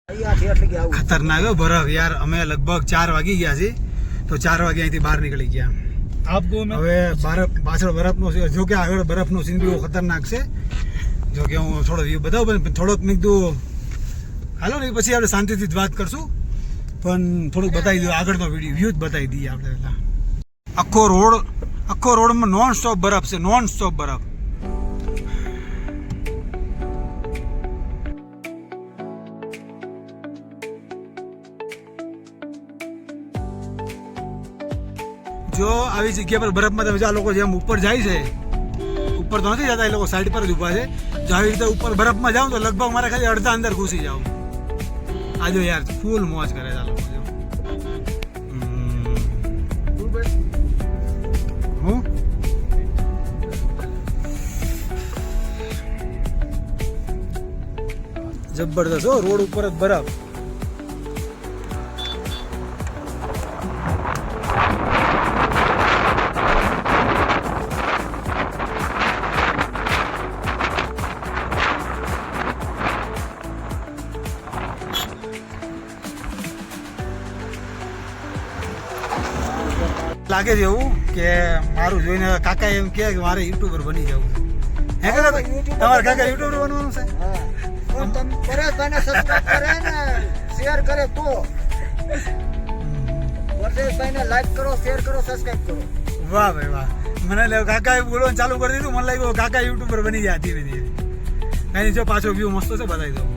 खतरनाक है बर्फ यार। અમે લગભગ 4 વાગી ગયા છે, તો 4 વાગે અહીંથી બહાર નીકળી ગયા। આપકો હવે પાછળ બરફનો જો કે આગળ બરફનો સીન બહુ ખતરનાક છે। જો કે હું થોડો વ્યૂ બતાવું, પણ થોડોક મેં કીધું હાલો ને પછી આપણે શાંતિથી જ વાત કરશું, પણ થોડુંક બતાવી દઉં આગળનો વ્યૂ જ બતાવી દઈએ આપણે પહેલાં। આખો રોડમાં નોન સ્ટોપ બરફ છે, નોન સ્ટોપ બરફ। જો આવી જગ્યા પર બરફમાં તમે આ લોકો જેમ ઉપર જાય છે, ઉપર તો નથી જતા, એ લોકો સાઈડ પર જ ઊભા છે। જો આવી રીતે ઉપર બરફમાં જાઉં તો લગભગ મારે ખાલી અડધા અંદર ઘૂસી જાઉં। આ જો યાર ફૂલ મોજ કરે છે આ લોકો। હું જબરદસ્ત હો, રોડ ઉપર જ બરફ। લાગે છે એવું કે મારું જોઈને કાકા એમ કહે કે મારે યુટ્યુબર બની જવું છે। હે કાકા, તમારે કાકા યુટ્યુબર બનવાનું છે? પરેશભાઈને સબસ્ક્રાઇબ કરે ને શેર કરે તો પરેશભાઈને લાઈક કરો, શેર કરો, સબસ્ક્રાઇબ કરો। વાહ ભાઈ વાહ, મને કાકા બોલવાનું ચાલુ કરી દીધું, મને લાગ્યું કાકા યુટ્યુબર બની ગયા ધીમે ધીમે। કઈ જો પાછો વ્યૂ મસ્ત છે, બતાવી દઉં।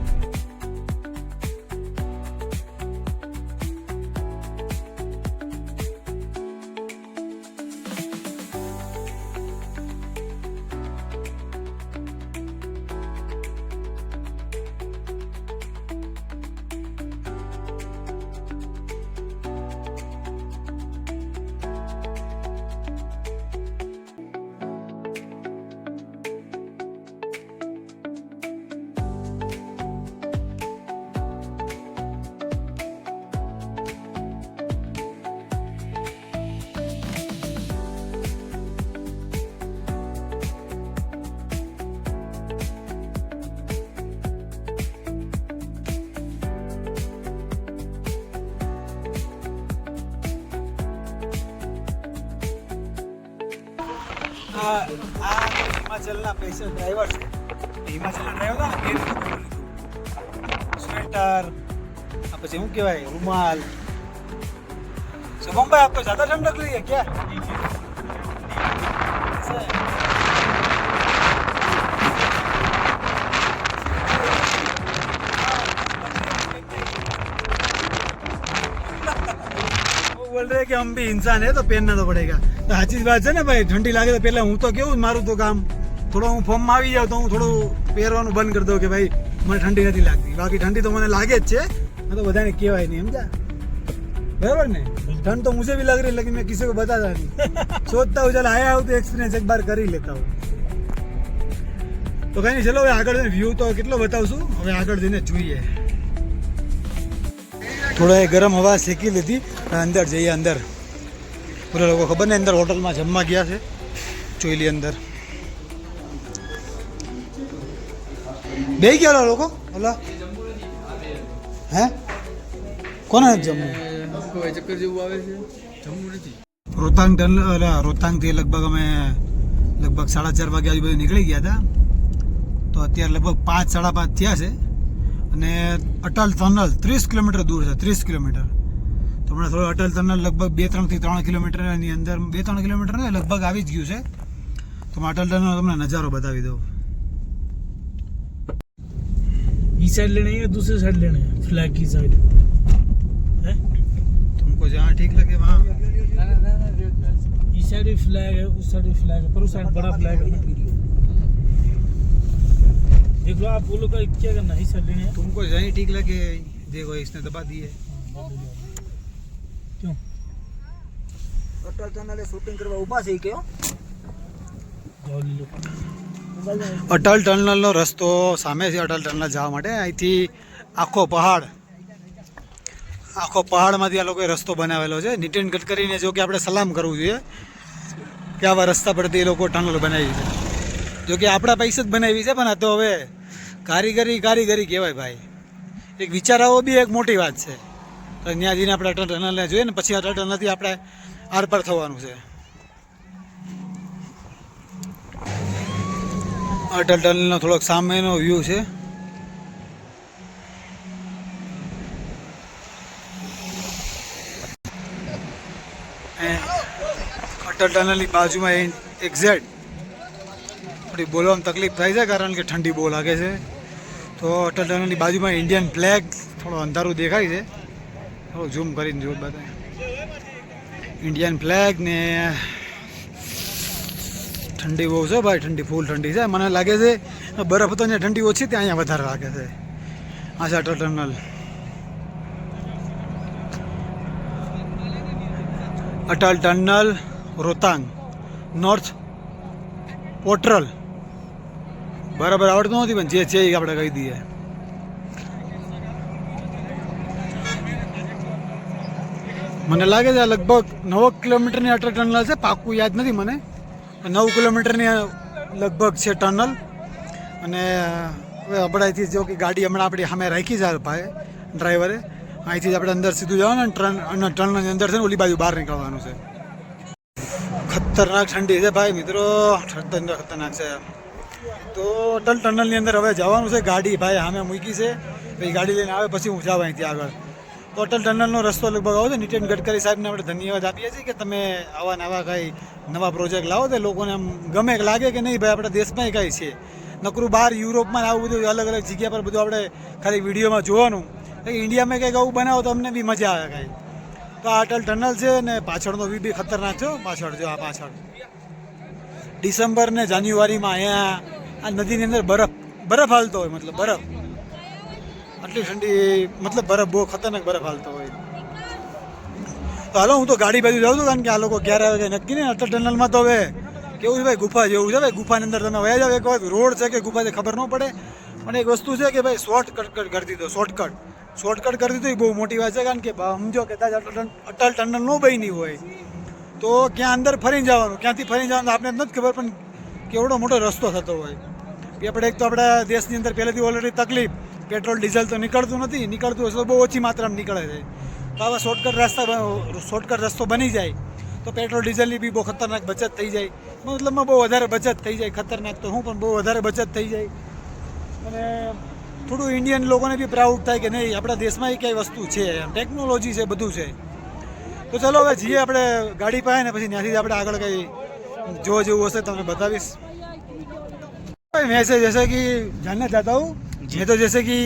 હિમાચલના સ્પેશિયલ ડ્રાઈવર છે। હિમાચલના ડ્રાઈવર હતા ને, સ્વેટર, આ પછી શું કહેવાય, રૂમાલ। शुभम भाई आपको ज्यादा ठंड लग रही है क्या? बोल रहे कि हम भी इंसान है तो पहनना तो पड़ेगा। तो સાચી જ વાત છે ને ભાઈ, ઠંડી લાગે તો પહેલા હું તો કેવું મારું તો કામ થોડો હું ફોર્મમાં આવી જાઉં તો હું થોડું પહેરવાનું બંધ કરી દઉં કે ભાઈ મને ઠંડી નથી લાગતી। બાકી ઠંડી તો મને લાગે જ છે, તો બધાને કહેવાય નહીં, સમજા? बराबर ने, ठंड तो मुझे भी लग रही है लेकिन मैं किसी को बताता नहीं। सोचता हूँ चल आया हूँ तो एक्सपीरियंस एक बार कर ही लेता हूँ। तो कहीं नहीं, चलो હવે આગળ જઈને વ્યૂ તો કેટલો બતાવશું, હવે આગળ જઈને જોઈએ। થોડા ગરમ હવા શેકી લીધી, અંદર જઈએ। અંદર પૂરા લોકો ખબર ને અંદર હોટલમાં જમવા ગયા છે, જોઈ લી અંદર બે ગયા લોકો। ઓલા હે કોને જમવું? ચક્કર જેવું આવે છે, જમવું નથી। રોહતાંગ ટનલ, રોહતાંગથી લગભગ અમે 4:30 વાગે આજુબાજુ નીકળી ગયા હતા, તો અત્યારે લગભગ 5, 5:30 થયા છે। અને અટલ ટનલ 30 કિલોમીટર દૂર છે, 30 કિલોમીટર। તો હમણાં થોડું અટલ ટનલ લગભગ 2-3 કિલોમીટરની અંદર, 2-3 કિલોમીટર ને લગભગ આવી જ ગયું છે। તો હું અટલ ટનલ તમને નજારો બતાવી દઉં। इस साइड लेने हैं या दूसरी साइड लेने हैं, फ्लैग की साइड है? तुमको जहाँ ठीक लगे वहाँ। इस साइड भी फ्लैग है, उस साइड भी फ्लैग है, पर उस साइड बड़ा फ्लैग है। देख लो आप बोलो का क्या करना है, इस साइड लेने हैं। तुमको जहाँ ठीक लगे, देखो इसने दबा दिए। क्यों? અટલ ટનલે શૂટિંગ કરવા ઊભા છે કે जाओ ले लो। અટલ ટનલનો રસ્તો સામે છે। અટલ ટનલ જવા માટે અહીંથી આખો પહાડમાંથી આ લોકોએ રસ્તો બનાવેલો છે। નીતિન ગડકરીને જો કે આપણે સલામ કરવું જોઈએ કે આવા રસ્તા પરથી એ લોકો ટનલ બનાવી છે। જો કે આપણા પૈસે જ બનાવી છે, પણ આ તો હવે કારીગરી કહેવાય ભાઈ। એક વિચાર આવવો બી એક મોટી વાત છે. તો ત્યાં જઈને આપણે અટલ ટનલને જોઈએ ને પછી અટલ ટનલથી આપણે આર પાર થવાનું છે. અટલ ટનલનો થોડોક સામેનો વ્યૂ છે. અટલ ટનલની બાજુમાં એક્ઝેક્ટ થોડી બોલવામાં તકલીફ થાય છે કારણ કે ઠંડી બહુ લાગે છે. તો અટલ ટનલની બાજુમાં ઇન્ડિયન ફ્લેગ થોડો અંધારું દેખાય છે. થોડું ઝૂમ કરીને જોયું બધા ઇન્ડિયન ફ્લેગ ને ઠંડી બહુ છે ભાઈ. ઠંડી ફૂલ ઠંડી છે. મને લાગે છે બરફ તો અહીંયા ઠંડી ઓછી ત્યાં અહીંયા વધારે લાગે છે. આ છે Atal tunnel. Atal tunnel Rohtang north portal. બરાબર આવડતું નથી પણ જે છે એ આપણે કહી દઈએ. મને લાગે છે લગભગ 9 કિલોમીટરની અટલ ટનલ છે. પાક્કું યાદ નથી મને. 9 કિલોમીટરની લગભગ છે ટનલ. અને હવે આપણે અહીંથી જો કે ગાડી હમણાં આપણી સામે રાખી છે ભાઈ ડ્રાઈવરે. અહીંથી જ આપણે અંદર સીધું જવાનું અને ટનલની અંદર છે ને ઓલી બાજુ બહાર નીકળવાનું છે. ખતરનાક ઠંડી છે ભાઈ મિત્રો. ખતરનાક છે. તો અટલ ટનલની અંદર હવે જવાનું છે. ગાડી ભાઈ સામે મૂકી છે. પછી ગાડી લઈને આવે પછી હું જાઉં અહીંથી આગળ. તો અટલ ટનલનો રસ્તો લગભગ આવો છે. નીતિન ગડકરી સાહેબને આપણે ધન્યવાદ આપીએ છીએ કે તમે આવા નવા કાંઈ નવા પ્રોજેક્ટ લાવો તો લોકોને આમ ગમે લાગે કે નહીં ભાઈ આપણા દેશમાં કાંઈ છે. નકરું બહાર યુરોપમાં આવું બધું અલગ અલગ જગ્યા પર બધું આપણે ખાલી વિડીયોમાં જોવાનું. ઇન્ડિયામાં કંઈક આવું બનાવો તો અમને બી મજા આવે કાંઈ. તો આ અટલ ટનલ છે ને પાછળનો વ્યૂ બી ખતરનાક છે. પાછળ જો આ પાછળ ડિસેમ્બર ને જાન્યુઆરીમાં અહીંયા આ નદીની અંદર બરફ હાલતો હોય. મતલબ બરફ આટલી ઠંડી મતલબ બરફ બહુ ખતરનાક બરફ હાલતો હોય. તો હાલો હું તો ગાડી બાજુ જાઉં છું કારણ કે આ લોકો ક્યારે આવે છે નક્કી નહીં. અટલ ટનલમાં તો હવે કેવું છે ભાઈ ગુફા જેવું છે ભાઈ. ગુફાની અંદર તમે વયા જાવ. એક વાત રોડ છે કે ગુફા છે ખબર ન પડે. પણ એક વસ્તુ છે કે ભાઈ શોર્ટકટ કરી દીધો. શોર્ટકટ કરી દીધું એ બહુ મોટી વાત છે કારણ કે સમજો કદાચ અટલ ટનલ ન બની હોય તો ક્યાં અંદર ફરીને જવાનું. ક્યાંથી ફરીને જવાનું આપણે નથી ખબર પણ કેવડો મોટો રસ્તો થતો હોય. આપણે એક તો આપણા દેશની અંદર પહેલેથી ઓલરેડી તકલીફ પેટ્રોલ ડીઝલ તો નીકળતું નથી. નીકળતું હશે તો બહુ ઓછી માત્રામાં નીકળે છે. તો આવા શોર્ટકટ રસ્તો બની જાય તો પેટ્રોલ ડીઝલની બી બહુ ખતરનાક બચત થઈ જાય. મતલબમાં બહુ વધારે બચત થઈ જાય. ખતરનાક તો હું પણ બહુ વધારે બચત થઈ જાય. અને થોડું ઇન્ડિયન લોકોને બી પ્રાઉડ થાય કે નહીં આપણા દેશમાં એ કઈ વસ્તુ છે. ટેકનોલોજી છે બધું છે. તો ચલો હવે જઈએ આપણે ગાડી પાસે ને પછી ત્યાંથી આપણે આગળ કંઈ જોવા જેવું હશે તમને बताવીશ. मैं ऐसे जैसे कि जानना चाहता हूँ. मैं तो जैसे कि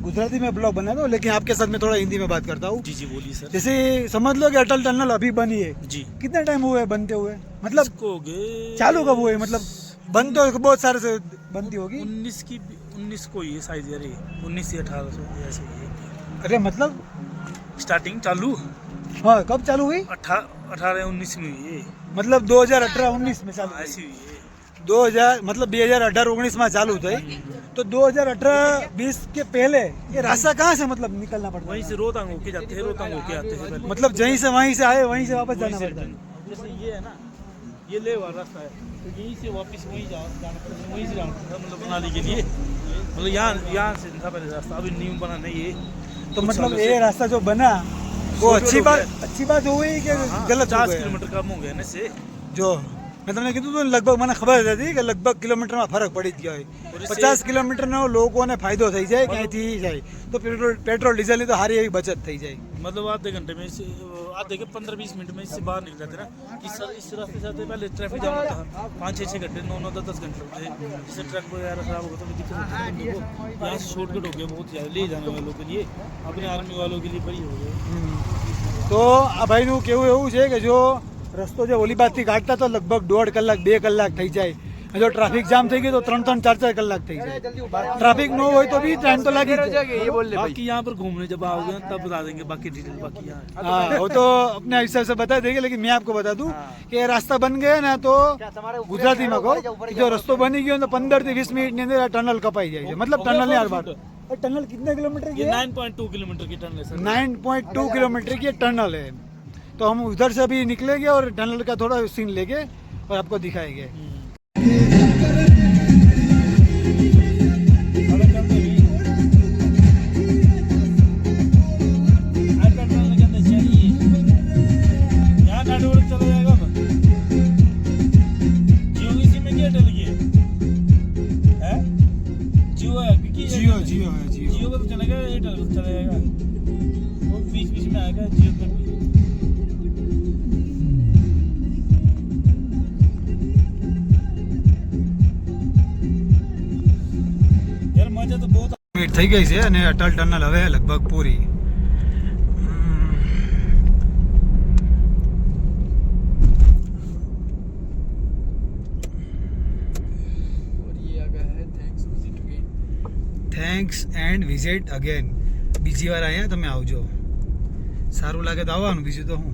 गुजराती में ब्लॉग बनाता हूँ लेकिन आपके साथ में थोड़ा हिंदी में बात करता हूँ. जी जी बोलिए सर. जैसे समझ लो कि अटल टनल अभी बनी है. जी. कितना टाइम हुआ है बनते हुए. मतलब इसको हो गए चालू कब हुए. मतलब बन तो बहुत सारे से बनती होगी. 19 को ये शायद यार 19 से 1800 ऐसे ही. अरे मतलब स्टार्टिंग चालू हाँ कब चालू हुई. 18-19 में हुई है. मतलब 2018-19 में चालू ऐसी हुई है. 2000 मतलब 2018-19 में चालू थी. तो 2018-20 के पहले ये रास्ता कहाँ से मतलब निकलना पड़ता वहीं है. से रोहतांग होके जाते हैं. रोहतांग होके आते हैं पहले. मतलब जहीं से वहीं से आए वहीं से वापस वहीं जाना से पड़ता है. जैसे ये है ना ये ले वाला रास्ता है तो यहीं से वापस वहीं जाना पड़ता है. वहीं से जाना पड़ता है मतलब मनाली के लिए. मतलब यहाँ से था पहले रास्ता. अभी न्यू बना नहीं है. तो मतलब ये रास्ता जो बना वो अच्छी बात हुई कि गलत. 50 किलोमीटर कम हो गया ना से. जो મેં તમને કીધું હતું લગભગ મને ખબર હતી કે લગભગ કિલોમીટરમાં ફરક પડી જ ગયો હોય. 50 કિલોમીટરનો લોકોને ફાયદો થઈ જાય ક્યાંયથી જાય તો પેટ્રોલ ડીઝલની તો સારી એવી બચત થઈ જાય. मतलब आधे घंटे में से आधे के 15-20 मिनट में इससे बाहर निकल जाते ना. इस रास्ते से आते पहले ट्रैफिक जाम होता था 5-6 घंटे 9-10 घंटे लगते थे. जैसे ट्रक वगैरह खराब होता तो दिक्कत होती है लोगों को. यहाँ से शॉर्टकट हो गया बहुत ज़्यादा ले जाने वालों के लिए. अपने आर्मी वालों के लिए बड़ी हो गया. તો આ ભાઈનું કેવું એવું છે કે જો રસ્તો જે ઓલી બાજુથી કાઢતા તો લગભગ 1.5 કલાક 2 કલાક થઈ જાય. જો ટ્રાફિક જામ થઈ ગઈ તો 3-3 4-4 કલાક થઈ જાય. ટ્રાફિક ન હોય તો બી ટાઈમ તો લાગી જ જાય. बाकी यहाँ पर घूमने जब आओगे तब बता देंगे बाकी डिटेल. बाकी यहाँ हाँ वो तो अपने हिसाब से बता देंगे लेकिन मैं आपको बता दूं कि ये रास्ता बन गया ना तो गुजराती में कहो कि जो रस्तो बनी गयो तो 15 થી 20 मिनट ની અંદર આ ટનલ કપાઈ જાય છે. मतलब टनल ने हर बार टनल कितने किलोमीटर की ये है. 9.2 किलोमीटर की टनल है सर. 9.2 किलोमीटर की टनल है. तो हम उधर से अभी निकलेंगे और टनल का थोड़ा सीन लेंगे और आपको दिखाएंगे. जियो जियो का तो चलेगा, एयरटेल का तो चलेगा, वो बीच बीच में आएगा जियो का भी। यार मजा तो बहुत મિનિટ થઈ ગઈ છે અને અટલ ટનલ હવે લગભગ પૂરી. Thanks and visit again. બીજી વાર અહીંયા તમે આવજો, સારું લાગે તો આવવાનું, બીજું તો હું